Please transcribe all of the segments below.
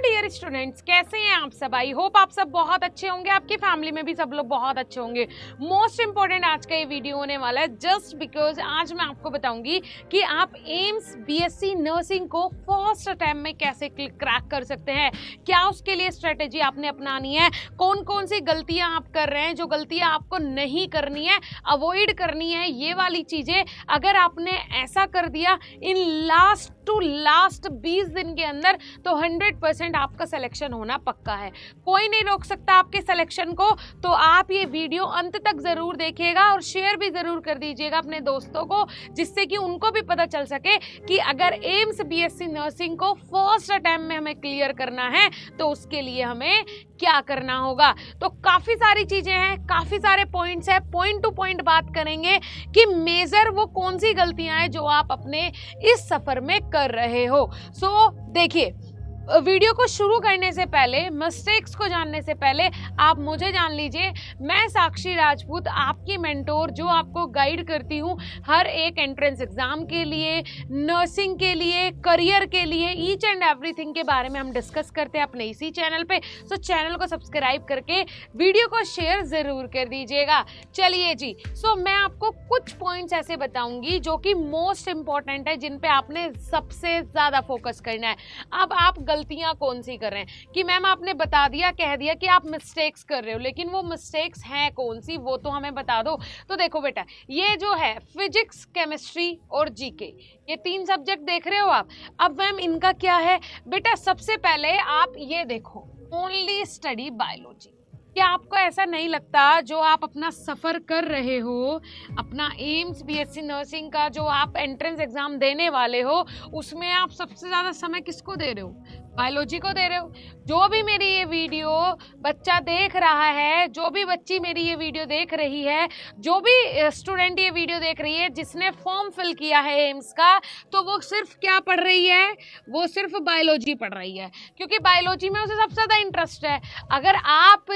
Dear students, कैसे हैं आप सब? आई होप आप सब बहुत अच्छे होंगे, आपकी फैमिली में भी सब लोग बहुत अच्छे होंगे। मोस्ट इंपॉर्टेंट आज का ये वीडियो होने वाला है जस्ट बिकॉज आज मैं आपको बताऊंगी कि आप एम्स बीएससी नर्सिंग को फर्स्ट अटेम्प्ट में कैसे क्रैक कर सकते हैं, क्या उसके लिए स्ट्रेटेजी आपने अपनानी है, कौन कौन सी गलतियां आप कर रहे हैं, जो गलतियां आपको नहीं करनी है, अवॉइड करनी है। ये वाली चीजें अगर आपने ऐसा कर दिया इन लास्ट टू लास्ट 20 दिन के अंदर तो 100% आपका सिलेक्शन होना पक्का है। कोई नहीं रोक सकता आपके सिलेक्शन को। तो आप ये वीडियो अंत तक जरूर देखिएगा और शेयर भी जरूर कर दीजिएगा अपने दोस्तों को, जिससे कि उनको भी पता चल सके कि अगर एम्स बीएससी नर्सिंग को फर्स्ट अटेम्प्ट में हमें क्लियर करना है तो उसके लिए हमें क्या करना होगा। तो काफी सारी चीजें हैं, काफी सारे पॉइंट्स हैं, पॉइंट टू पॉइंट बात करेंगे कि मेजर वो कौन सी गलतियां हैं जो आप अपने इस सफर में कर रहे हो। सो देखिए, वीडियो को शुरू करने से पहले, मिस्टेक्स को जानने से पहले आप मुझे जान लीजिए। मैं साक्षी राजपूत, आपकी मेंटोर, जो आपको गाइड करती हूँ हर एक एंट्रेंस एग्जाम के लिए, नर्सिंग के लिए, करियर के लिए, ईच एंड एवरीथिंग के बारे में हम डिस्कस करते हैं अपने इसी चैनल पे। सो चैनल को सब्सक्राइब करके वीडियो को शेयर जरूर कर दीजिएगा। चलिए जी, सो मैं आपको कुछ पॉइंट्स ऐसे बताऊंगी जो कि मोस्ट इंपॉर्टेंट है, जिन पे आपने सबसे ज्यादा फोकस करना है। अब आप गलतियां कौन सी कर रहे हैं कि मैम आपने बता दिया, कह दिया कि आप मिस्टेक्स कर रहे हो, लेकिन वो मिस्टेक्स हैं कौन सी वो तो हमें बता दो। तो देखो बेटा, ये जो है फिजिक्स, केमिस्ट्री और जीके, ये 3 सब्जेक्ट देख रहे हो आप। अब मैम इनका क्या है बेटा? सबसे पहले आप ये देखो, ओनली स्टडी बायोलॉजी। क्या आपको ऐसा नहीं लगता जो आप अपना सफ़र कर रहे हो, अपना एम्स बीएससी नर्सिंग का जो आप एंट्रेंस एग्जाम देने वाले हो, उसमें आप सबसे ज़्यादा समय किसको दे रहे हो? बायोलॉजी को दे रहे हो। जो भी मेरी ये वीडियो बच्चा देख रहा है, जो भी बच्ची मेरी ये वीडियो देख रही है, जो भी स्टूडेंट ये वीडियो देख रही है जिसने फॉर्म फिल किया है एम्स का, तो वो सिर्फ क्या पढ़ रही है? वो सिर्फ बायोलॉजी पढ़ रही है, क्योंकि बायोलॉजी में उसे सबसे ज़्यादा इंटरेस्ट है। अगर आप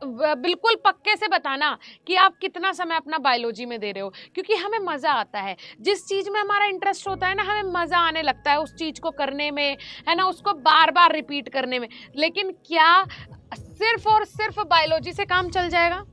बिल्कुल पक्के से बताना कि आप कितना समय अपना बायोलॉजी में दे रहे हो, क्योंकि हमें मज़ा आता है जिस चीज़ में हमारा इंटरेस्ट होता है ना, हमें मज़ा आने लगता है उस चीज़ को करने में, है ना, उसको बार बार रिपीट करने में। लेकिन क्या सिर्फ और सिर्फ बायोलॉजी से काम चल जाएगा?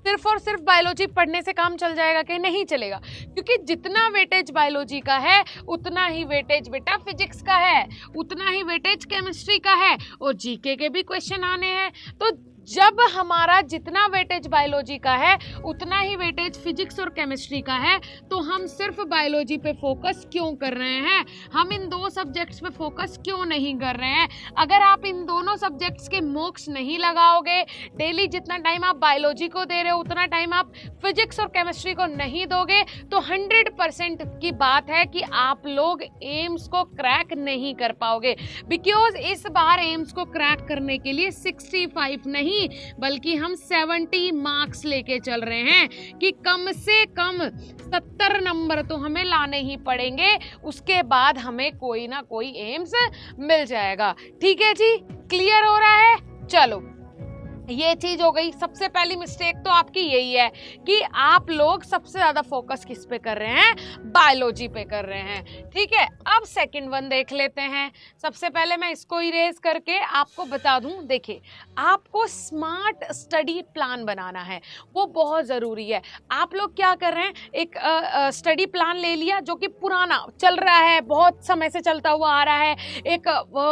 सिर्फ और सिर्फ बायोलॉजी पढ़ने से काम चल जाएगा कि नहीं चलेगा? क्योंकि जितना वेटेज बायोलॉजी का है उतना ही वेटेज बेटा फिजिक्स का है, उतना ही वेटेज केमिस्ट्री का है, और जीके के भी क्वेश्चन आने हैं। तो जब हमारा जितना वेटेज बायोलॉजी का है उतना ही वेटेज फिजिक्स और केमिस्ट्री का है, तो हम सिर्फ बायोलॉजी पे फोकस क्यों कर रहे हैं? हम इन 2 सब्जेक्ट्स पे फोकस क्यों नहीं कर रहे हैं? अगर आप इन दोनों सब्जेक्ट्स के मोक्स नहीं लगाओगे, डेली जितना टाइम आप बायोलॉजी को दे रहे हो उतना टाइम आप फिजिक्स और केमिस्ट्री को नहीं दोगे, तो 100% की बात है कि आप लोग एम्स को क्रैक नहीं कर पाओगे। बिकॉज इस बार एम्स को क्रैक करने के लिए 65 नहीं बल्कि हम 70 मार्क्स लेके चल रहे हैं कि कम से कम 70 नंबर तो हमें लाने ही पड़ेंगे, उसके बाद हमें कोई ना कोई एम्स मिल जाएगा। ठीक है जी, क्लियर हो रहा है? चलो, ये चीज हो गई। सबसे पहली मिस्टेक तो आपकी यही है कि आप लोग सबसे ज्यादा फोकस किस पे कर रहे हैं? बायोलॉजी पे कर रहे हैं। ठीक है, अब सेकंड वन देख लेते हैं। सबसे पहले मैं इसको इरेज करके आपको बता दूं, देखिए आपको स्मार्ट स्टडी प्लान बनाना है, वो बहुत जरूरी है। आप लोग क्या कर रहे हैं, एक स्टडी प्लान ले लिया जो कि पुराना चल रहा है, बहुत समय से चलता हुआ आ रहा है, एक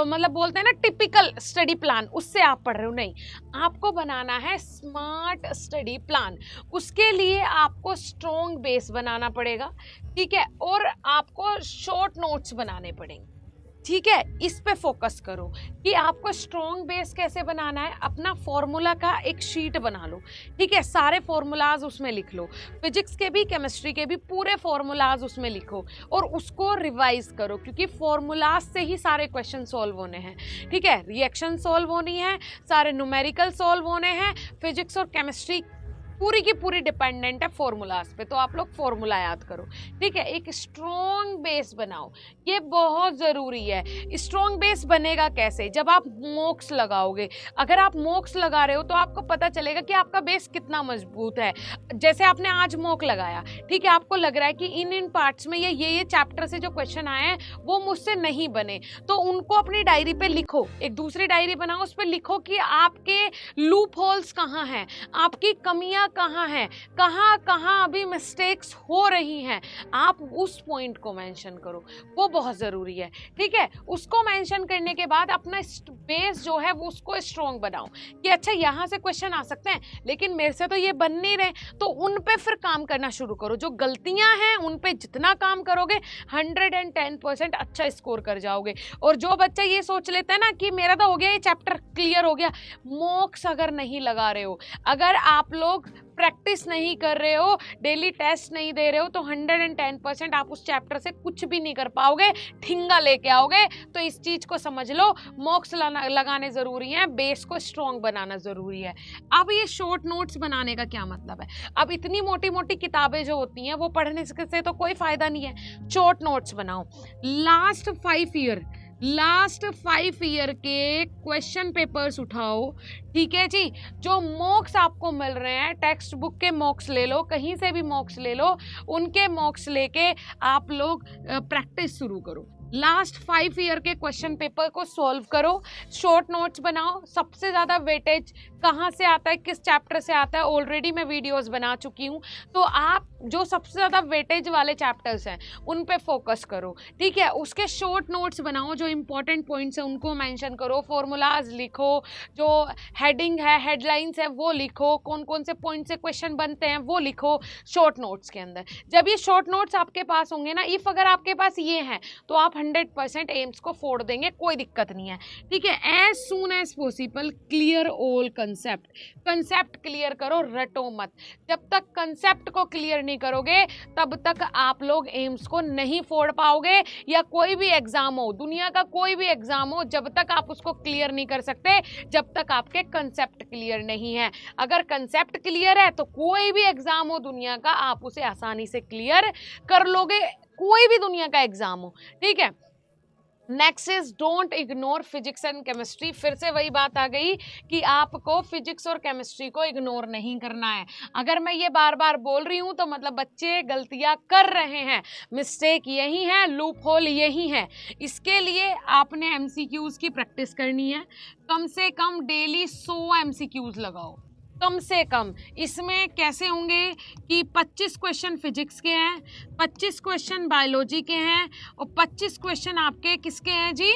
मतलब बोलते हैं ना टिपिकल स्टडी प्लान, उससे आप पढ़ रहे हो। नहीं, आपको बनाना है स्मार्ट स्टडी प्लान। उसके लिए आपको स्ट्रॉन्ग बेस बनाना पड़ेगा, ठीक है, और आपको शॉर्ट नोट्स बनाने पड़ेंगे। ठीक है, इस पे फोकस करो कि आपको स्ट्रॉन्ग बेस कैसे बनाना है। अपना फॉर्मूला का एक शीट बना लो, ठीक है, सारे फॉर्मूलाज उसमें लिख लो, फिजिक्स के भी केमिस्ट्री के भी पूरे फॉर्मूलाज उसमें लिखो और उसको रिवाइज करो, क्योंकि फॉर्मूलाज से ही सारे क्वेश्चन सॉल्व होने हैं। ठीक है, रिएक्शन सॉल्व होनी है, सारे न्यूमेरिकल सॉल्व होने हैं, फिजिक्स और केमिस्ट्री पूरी की पूरी डिपेंडेंट है फॉर्मूलाज पे, तो आप लोग फॉर्मूला याद करो, ठीक है। एक स्ट्रॉन्ग बेस बनाओ, ये बहुत ज़रूरी है। स्ट्रॉन्ग बेस बनेगा कैसे? जब आप मॉक्स लगाओगे। अगर आप मॉक्स लगा रहे हो तो आपको पता चलेगा कि आपका बेस कितना मजबूत है। जैसे आपने आज मॉक लगाया, ठीक है, आपको लग रहा है कि इन पार्ट्स में ये चैप्टर से जो क्वेश्चन आए हैं वो मुझसे नहीं बने, तो उनको अपनी डायरी पे लिखो, एक दूसरी डायरी बनाओ, उस पर लिखो कि आपके लूप होल्स कहाँ हैं, आपकी कमियां कहाँ हैं, कहाँ कहाँ अभी मिस्टेक्स हो रही हैं, आप उस पॉइंट को मेंशन करो, वो बहुत ज़रूरी है, ठीक है। उसको मेंशन करने के बाद अपना बेस जो है वो उसको स्ट्रॉन्ग बनाओ कि अच्छा यहाँ से क्वेश्चन आ सकते हैं, लेकिन मेरे से तो ये बन नहीं रहे, तो उन पे फिर काम करना शुरू करो। जो गलतियां हैं उन पे जितना काम करोगे 110% अच्छा स्कोर कर जाओगे। और जो बच्चा ये सोच लेता है ना कि मेरा तो हो गया, ये चैप्टर क्लियर हो गया, मॉक्स अगर नहीं लगा रहे हो, अगर आप लोग प्रैक्टिस नहीं कर रहे हो, डेली टेस्ट नहीं दे रहे हो, तो 110% आप उस चैप्टर से कुछ भी नहीं कर पाओगे, ठिंगा लेके आओगे। तो इस चीज को समझ लो, मॉक्स लगाने जरूरी है, बेस को स्ट्रॉन्ग बनाना जरूरी है। अब ये शॉर्ट नोट्स बनाने का क्या मतलब है? अब इतनी मोटी मोटी किताबें जो होती हैं वो पढ़ने से तो कोई फायदा नहीं है। शॉर्ट नोट्स बनाओ, लास्ट 5 ईयर के क्वेश्चन पेपर्स उठाओ, ठीक है जी। जो मॉक्स आपको मिल रहे हैं, टेक्स्ट बुक के मॉक्स ले लो, कहीं से भी मॉक्स ले लो, उनके मॉक्स लेके आप लोग प्रैक्टिस शुरू करो। लास्ट 5 ईयर के क्वेश्चन पेपर को सॉल्व करो, शॉर्ट नोट्स बनाओ। सबसे ज़्यादा वेटेज कहाँ से आता है, किस चैप्टर से आता है, ऑलरेडी मैं वीडियोस बना चुकी हूँ, तो आप जो सबसे ज़्यादा वेटेज वाले चैप्टर्स हैं उन पे फोकस करो, ठीक है। उसके शॉर्ट नोट्स बनाओ, जो इंपॉर्टेंट पॉइंट्स हैं उनको मेंशन करो, फॉर्मूलाज लिखो, जो हेडिंग है, हेडलाइंस है वो लिखो, कौन कौन से पॉइंट से क्वेश्चन बनते हैं वो लिखो शॉर्ट नोट्स के अंदर। जब ये शॉर्ट नोट्स आपके पास होंगे ना, इफ़ अगर आपके पास ये हैं तो आप 100% एम्स को फोड़ देंगे, कोई दिक्कत नहीं है, ठीक है। As soon as possible clear all concept clear करो, रटो मत। जब तक कंसेप्ट को क्लियर नहीं करोगे तब तक आप लोग एम्स को नहीं फोड़ पाओगे। या कोई भी एग्जाम हो, दुनिया का कोई भी एग्जाम हो, जब तक आप उसको क्लियर नहीं कर सकते जब तक आपके कंसेप्ट क्लियर नहीं है। अगर कंसेप्ट क्लियर है तो कोई भी एग्जाम हो दुनिया का, आप उसे आसानी से क्लियर कर लोगे, कोई भी दुनिया का एग्जाम हो, ठीक है। Next is don't ignore physics and chemistry. फिर से वही बात आ गई कि आपको फिजिक्स और केमिस्ट्री को इग्नोर नहीं करना है। अगर मैं ये बार बार बोल रही हूँ तो मतलब बच्चे गलतियाँ कर रहे हैं, मिस्टेक यही है, लूप होल यही है। इसके लिए आपने MCQs की प्रैक्टिस करनी है, कम से कम डेली 100 MCQs लगाओ, कम से कम। इसमें कैसे होंगे कि 25 क्वेश्चन फिजिक्स के हैं, 25 क्वेश्चन बायोलॉजी के हैं और 25 क्वेश्चन आपके किसके हैं जी,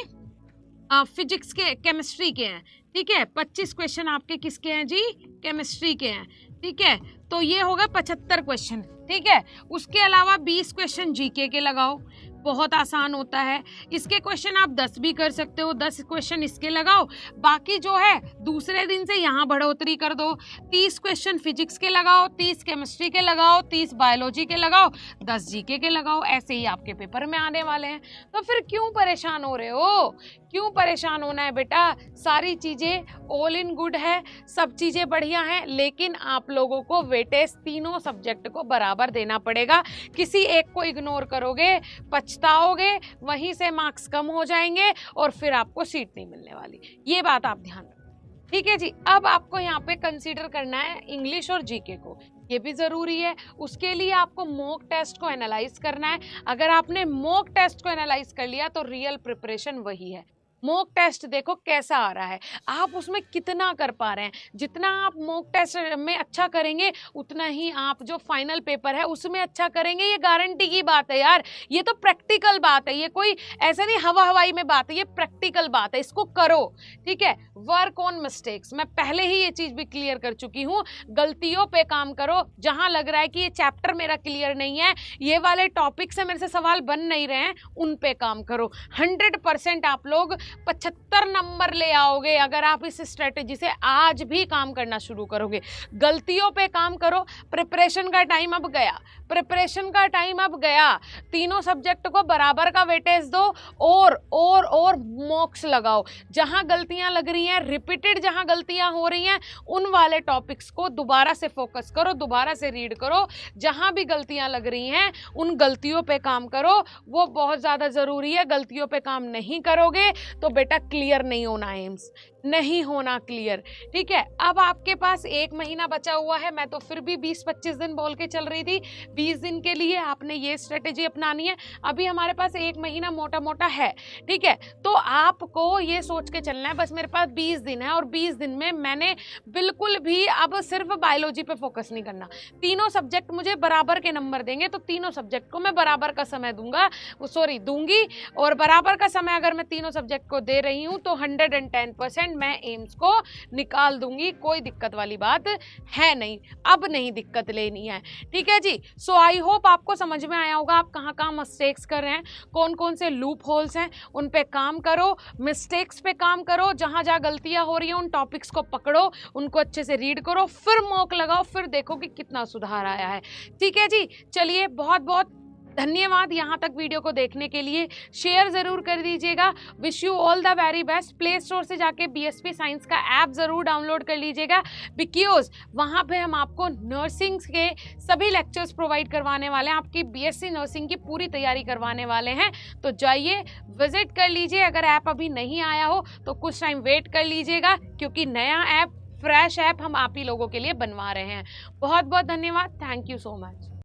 फिजिक्स के, केमिस्ट्री के हैं, ठीक है। 25 क्वेश्चन आपके किसके हैं जी, केमिस्ट्री के हैं, ठीक है। तो ये होगा 75 क्वेश्चन, ठीक है। उसके अलावा 20 क्वेश्चन जीके के लगाओ, बहुत आसान होता है। इसके क्वेश्चन आप 10 भी कर सकते हो, 10 क्वेश्चन इसके लगाओ, बाकी जो है दूसरे दिन से यहाँ बढ़ोतरी कर दो। 30 क्वेश्चन फिजिक्स के लगाओ, 30 केमिस्ट्री के लगाओ, 30 बायोलॉजी के लगाओ, 10 जीके के लगाओ, ऐसे ही आपके पेपर में आने वाले हैं। तो फिर क्यों परेशान हो रहे हो, क्यों परेशान होना है बेटा? सारी चीज़ें ऑल इन गुड है, सब चीज़ें बढ़िया हैं, लेकिन आप लोगों को वेटेज तीनों सब्जेक्ट को बराबर देना पड़ेगा। किसी एक को इग्नोर करोगे पछताओगे, वहीं से मार्क्स कम हो जाएंगे और फिर आपको सीट नहीं मिलने वाली। ये बात आप ध्यान रखो, ठीक है जी। अब आपको यहाँ पे कंसीडर करना है इंग्लिश और जीके को, ये भी ज़रूरी है। उसके लिए आपको मॉक टेस्ट को एनालाइज करना है। अगर आपने मॉक टेस्ट को एनालाइज कर लिया तो रियल प्रिपरेशन वही है। मॉक टेस्ट देखो कैसा आ रहा है, आप उसमें कितना कर पा रहे हैं। जितना आप मॉक टेस्ट में अच्छा करेंगे उतना ही आप जो फाइनल पेपर है उसमें अच्छा करेंगे। ये गारंटी की बात है यार, ये तो प्रैक्टिकल बात है, ये कोई ऐसा नहीं हवा हवाई में बात है, ये प्रैक्टिकल बात है, इसको करो, ठीक है। वर्क ऑन मिस्टेक्स, मैं पहले ही ये चीज़ भी क्लियर कर चुकी हूँ। गलतियों पे काम करो, जहाँ लग रहा है कि ये चैप्टर मेरा क्लियर नहीं है, ये वाले टॉपिक से मेरे से सवाल बन नहीं रहे हैं, उन पे काम करो। 100% आप लोग 75 नंबर ले आओगे अगर आप इस स्ट्रेटेजी से आज भी काम करना शुरू करोगे। गलतियों पे काम करो। प्रिपरेशन का टाइम अब गया, प्रिपरेशन का टाइम अब गया। तीनों सब्जेक्ट को बराबर का वेटेज दो और मॉक्स लगाओ। जहां गलतियां लग रही हैं, रिपीटेड जहां गलतियां हो रही हैं, उन वाले टॉपिक्स को दोबारा से फोकस करो, दोबारा से रीड करो। जहां भी गलतियां लग रही हैं उन गलतियों पे काम करो, वो बहुत ज़्यादा ज़रूरी है। गलतियों पे काम नहीं करोगे तो बेटा क्लियर नहीं होना एम्स, नहीं होना क्लियर। ठीक है, अब आपके पास 1 महीना बचा हुआ है। मैं तो फिर भी 20-25 दिन बोल के चल रही थी। 20 दिन के लिए आपने ये स्ट्रेटेजी अपनानी है। अभी हमारे पास 1 महीना मोटा मोटा है। ठीक है, तो आपको ये सोच के चलना है बस मेरे पास 20 दिन है और 20 दिन में मैंने बिल्कुल भी अब सिर्फ बायोलॉजी पे फोकस नहीं करना। तीनों सब्जेक्ट मुझे बराबर के नंबर देंगे तो तीनों सब्जेक्ट को मैं बराबर का समय दूंगी। और बराबर का समय अगर मैं तीनों सब्जेक्ट को दे रही हूँ तो 110% मैं एम्स को निकाल दूंगी। कोई दिक्कत वाली बात है नहीं, अब नहीं दिक्कत लेनी है। ठीक है जी, सो आई होप आपको समझ में आया होगा आप कहाँ कहाँ मिस्टेक्स कर रहे हैं, कौन कौन से लूप होल्स हैं, उन पे काम करो, मिस्टेक्स पे काम करो। जहाँ जहाँ गलतियाँ हो रही हैं उन टॉपिक्स को पकड़ो, उनको अच्छे से रीड करो, फिर मॉक लगाओ, फिर देखो कि कितना सुधार आया है। ठीक है जी, चलिए बहुत बहुत धन्यवाद यहाँ तक वीडियो को देखने के लिए। शेयर ज़रूर कर दीजिएगा। Wish you all the very best. Play store से जाके बीएसपी साइंस का ऐप ज़रूर डाउनलोड कर लीजिएगा, बिकॉज वहाँ पे हम आपको नर्सिंग के सभी लेक्चर्स प्रोवाइड करवाने वाले हैं, आपकी बीएससी नर्सिंग की पूरी तैयारी करवाने वाले हैं। तो जाइए विजिट कर लीजिए। अगर ऐप अभी नहीं आया हो तो कुछ टाइम वेट कर लीजिएगा, क्योंकि नया ऐप, फ्रेश ऐप हम आप ही लोगों के लिए बनवा रहे हैं। बहुत बहुत धन्यवाद। Thank you so much.